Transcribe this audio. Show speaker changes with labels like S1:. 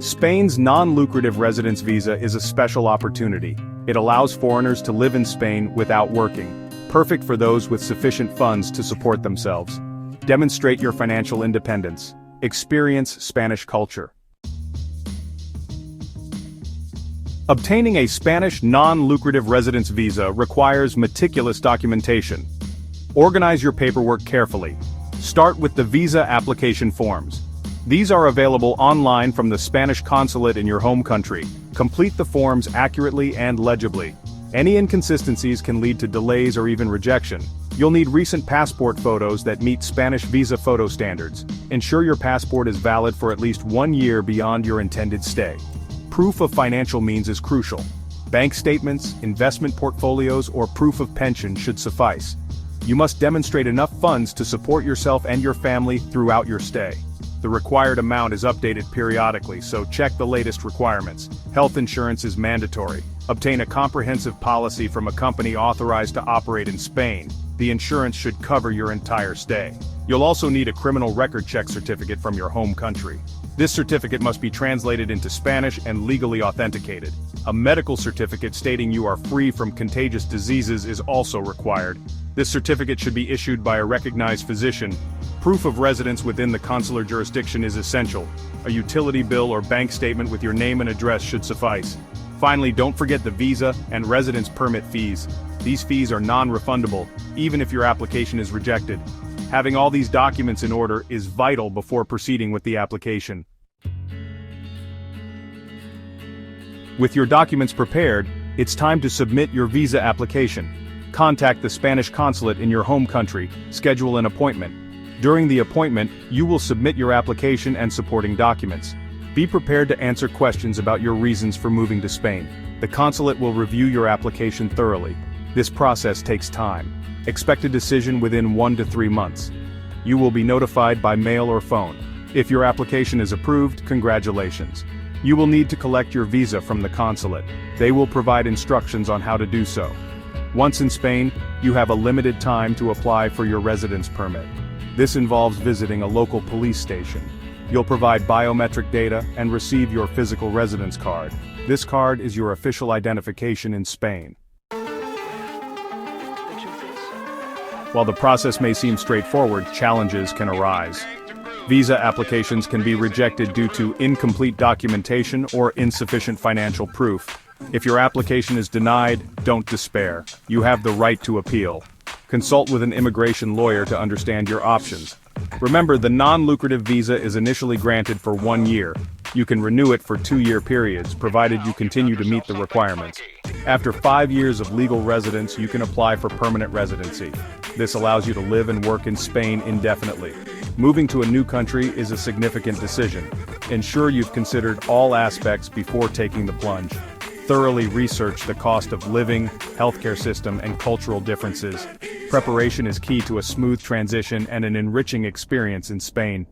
S1: Spain's non-lucrative residence visa is a special opportunity. It allows foreigners to live in Spain without working, perfect for those with sufficient funds to support themselves. Demonstrate your financial independence. Experience Spanish culture. Obtaining a Spanish non-lucrative residence visa requires meticulous documentation. Organize your paperwork carefully. Start with the visa application forms. These are available online from the Spanish consulate in your home country. Complete the forms accurately and legibly. Any inconsistencies can lead to delays or even rejection. You'll need recent passport photos that meet Spanish visa photo standards. Ensure your passport is valid for at least 1 year beyond your intended stay. Proof of financial means is crucial. Bank statements, investment portfolios, or proof of pension should suffice. You must demonstrate enough funds to support yourself and your family throughout your stay. The required amount is updated periodically, so check the latest requirements. Health insurance is mandatory. Obtain a comprehensive policy from a company authorized to operate in Spain. The insurance should cover your entire stay. You'll also need a criminal record check certificate from your home country. This certificate must be translated into Spanish and legally authenticated. A medical certificate stating you are free from contagious diseases is also required. This certificate should be issued by a recognized physician. Proof of residence within the consular jurisdiction is essential. A utility bill or bank statement with your name and address should suffice. Finally, don't forget the visa and residence permit fees. These fees are non-refundable, even if your application is rejected. Having all these documents in order is vital before proceeding with the application. With your documents prepared, it's time to submit your visa application. Contact the Spanish consulate in your home country, schedule an appointment. During the appointment, you will submit your application and supporting documents. Be prepared to answer questions about your reasons for moving to Spain. The consulate will review your application thoroughly. This process takes time. Expect a decision within 1 to 3 months. You will be notified by mail or phone. If your application is approved, congratulations. You will need to collect your visa from the consulate. They will provide instructions on how to do so. Once in Spain, you have a limited time to apply for your residence permit. This involves visiting a local police station. You'll provide biometric data and receive your physical residence card. This card is your official identification in Spain. While the process may seem straightforward, challenges can arise. Visa applications can be rejected due to incomplete documentation or insufficient financial proof. If your application is denied, don't despair. You have the right to appeal. Consult with an immigration lawyer to understand your options. Remember, the non-lucrative visa is initially granted for 1 year. You can renew it for 2-year periods, provided you continue to meet the requirements. After 5 years of legal residence, you can apply for permanent residency. This allows you to live and work in Spain indefinitely. Moving to a new country is a significant decision. Ensure you've considered all aspects before taking the plunge. Thoroughly research the cost of living, healthcare system, and cultural differences. Preparation is key to a smooth transition and an enriching experience in Spain.